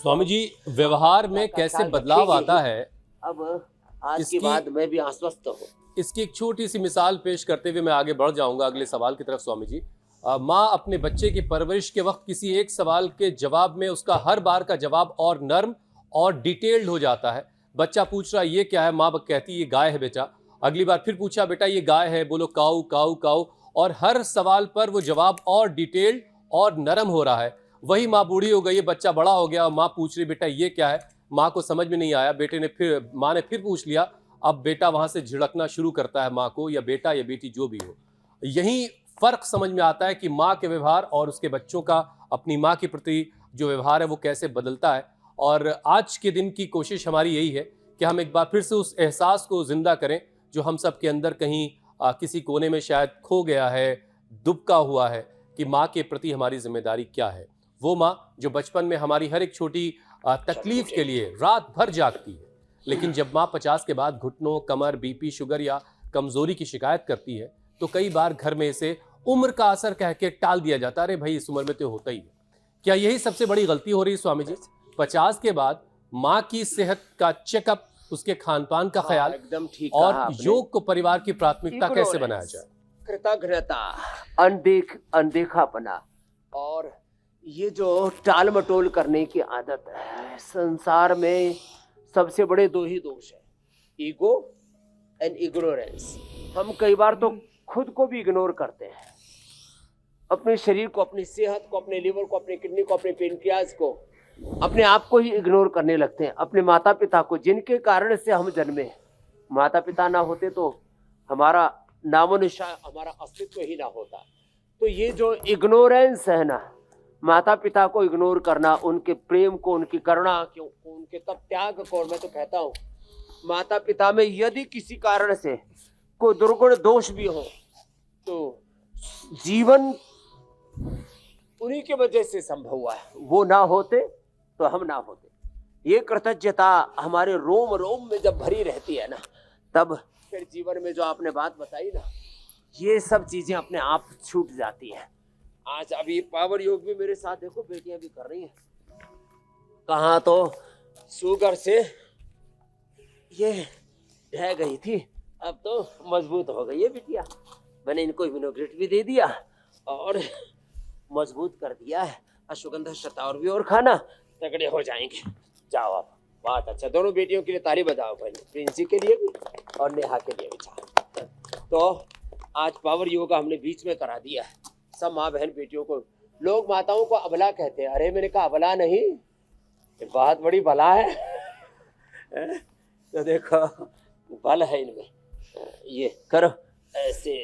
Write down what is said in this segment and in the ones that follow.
स्वामी जी, व्यवहार में कैसे बदलाव आता है, अब आज के इसकी बाद मैं भी आश्वस्त हूँ। इसकी एक छोटी सी मिसाल पेश करते हुए मैं आगे बढ़ जाऊंगा अगले सवाल की तरफ। स्वामी जी, माँ अपने बच्चे की परवरिश के वक्त किसी एक सवाल के जवाब में उसका हर बार का जवाब और नर्म और डिटेल्ड हो जाता है। बच्चा पूछ रहा है ये क्या है, माँ कहती है ये गाय है बेटा। अगली बार फिर पूछा बेटा ये गाय है, बोलो काऊ काऊ काऊ। और हर सवाल पर वो जवाब और डिटेल्ड और नरम हो रहा है। वही माँ बूढ़ी हो गई है, बच्चा बड़ा हो गया और माँ पूछ रही बेटा ये क्या है। माँ को समझ में नहीं आया, बेटे ने फिर माँ ने फिर पूछ लिया। अब बेटा वहां से झिड़कना शुरू करता है माँ को, या बेटा या बेटी जो भी हो। यही फर्क समझ में आता है कि माँ के व्यवहार और उसके बच्चों का अपनी माँ के प्रति जो व्यवहार है वो कैसे बदलता है। और आज के दिन की कोशिश हमारी यही है कि हम एक बार फिर से उस एहसास को जिंदा करें जो हम सब के अंदर कहीं किसी कोने में शायद खो गया है, दुबका हुआ है, कि माँ के प्रति हमारी जिम्मेदारी क्या है। वो माँ जो बचपन में हमारी हर एक छोटी तकलीफ के लिए रात भर जागती है, लेकिन जब माँ 50 के बाद घुटनों, कमर, बीपी, शुगर या कमजोरी की शिकायत करती है तो कई बार घर में इसे उम्र का असर कह के टाल दिया जाता है। अरे भाई इस उम्र में तो होता ही है। क्या यही सबसे बड़ी गलती हो रही है स्वामी जी? 50 के बाद माँ की सेहत का चेकअप, उसके खान पान का ख्याल, एकदम ठीक और कहा आपने। योग को परिवार की प्राथमिकता कैसे बनाया जाए? कृतज्ञता, अनदेखापना और ये जो टाल मटोल करने की आदत है, संसार में सबसे बड़े दो ही दोष है, ईगो एंड इग्नोरेंस। हम कई बार तो खुद को भी इग्नोर करते हैं, अपने शरीर को, अपनी सेहत को, अपने लीवर को, अपने किडनी को, अपने पेनक्रियाज को, अपने आप को ही इग्नोर करने लगते हैं, अपने माता पिता को, जिनके कारण से हम जन्मे। माता पिता ना होते तो हमारा नामो निशान, हमारा अस्तित्व ही ना होता। तो ये जो इग्नोरेंस है ना, माता पिता को इग्नोर करना, उनके प्रेम को, उनकी करुणा को, उनके तब त्याग को, मैं तो कहता हूँ माता पिता में यदि किसी कारण से कोई दुर्गुण दोष भी हो तो जीवन उन्हीं के वजह से संभव हुआ है। वो ना होते तो हम ना होते। ये कृतज्ञता हमारे रोम रोम में जब भरी रहती है ना, तब फिर जीवन में जो आपने बात बताई ना, ये सब चीजें अपने आप छूट जाती है। आज अभी पावर योग भी मेरे साथ देखो बेटियां भी कर रही हैं। कहाँ तो शुगर से ये ढह गई थी, अब तो मजबूत हो गई है बिटिया। मैंने इनको विनोग्रेट भी दे दिया और मजबूत कर दिया है। अश्वगंधा शतावर भी और खाना, तगड़े हो जाएंगे। जाओ आप, बात अच्छा। दोनों बेटियों के लिए ताली बजाओ पहले, प्रिंसी के लिए भी और नेहा के लिए भी। चाह तो आज पावर योगा हमने बीच में करा दिया है। सब माँ बहन बेटियों को, लोग माताओं को अबला कहते हैं। अरे मैंने कहा अबला नहीं, ये बहुत बड़ी बला है। तो देखो बल है इनमें, ये करो ऐसे।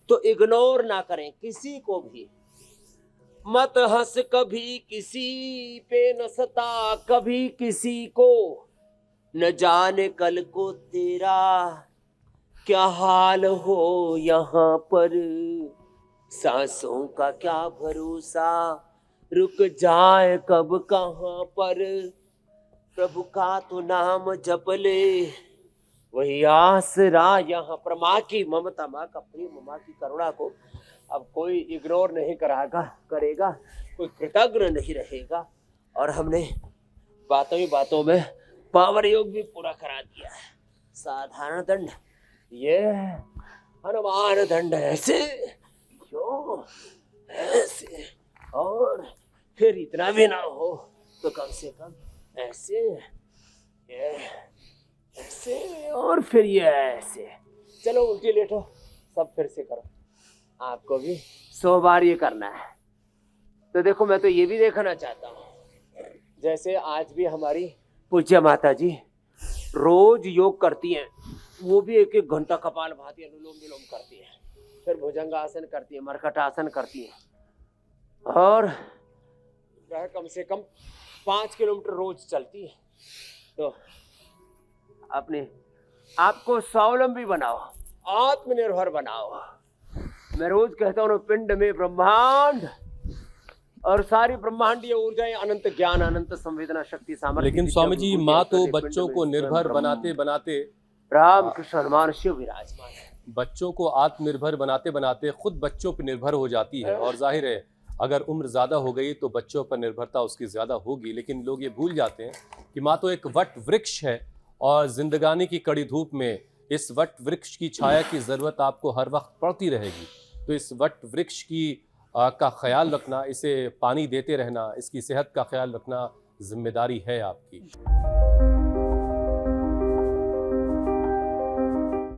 तो इग्नोर ना करें किसी को भी, मत हंस कभी किसी पे, न सता कभी किसी को, न जाने कल को तेरा क्या हाल हो यहाँ पर, सांसों का क्या भरोसा, रुक जाए कब कहाँ पर, प्रभु का तो नाम जप ले, वही आसरा यहाँ पर। माँ की ममता, माँ का प्रेम, माँ की करुणा को अब कोई इग्नोर नहीं करेगा, कोई कृतज्ञ नहीं रहेगा। और हमने बातों ही बातों में पावर योग भी पूरा करा दिया है। साधारण दंड, ये हनुमान दंड, ऐसे क्यों ऐसे, और फिर इतना भी ना हो तो कम से कम ऐसे, ये ऐसे, और फिर ये ऐसे। चलो उल्टी लेटो, सब फिर से करो। आपको भी 100 बार ये करना है। तो देखो मैं तो ये भी देखना चाहता हूँ, जैसे आज भी हमारी पूज्य माता जी रोज योग करती हैं, वो भी 1-1 घंटा कपालभाति, अनुलोम विलोम करती हैं, फिर भुजंगासन करती है, मरकटासन करती है, और कम से कम 5 किलोमीटर रोज चलती है। तो अपने आपको स्वावलंबी बनाओ, आत्मनिर्भर बनाओ। मैं रोज कहता हूँ पिंड में ब्रह्मांड और सारी ब्रह्मांडीय ऊर्जाएं, अनंत ज्ञान, अनंत संवेदना शक्ति, सामर्थ्य। लेकिन स्वामी जी, माँ तो बच्चों को निर्भर बनाते बनाते, राम कृष्ण हनुमान शिव विराजमान है। बच्चों को आत्मनिर्भर बनाते बनाते खुद बच्चों पर निर्भर हो जाती है। और जाहिर है अगर उम्र ज़्यादा हो गई तो बच्चों पर निर्भरता उसकी ज़्यादा होगी, लेकिन लोग ये भूल जाते हैं कि माँ तो एक वट वृक्ष है और जिंदगानी की कड़ी धूप में इस वट वृक्ष की छाया की ज़रूरत आपको हर वक्त पड़ती रहेगी। तो इस वट वृक्ष की का ख्याल रखना, इसे पानी देते रहना, इसकी सेहत का ख्याल रखना जिम्मेदारी है आपकी।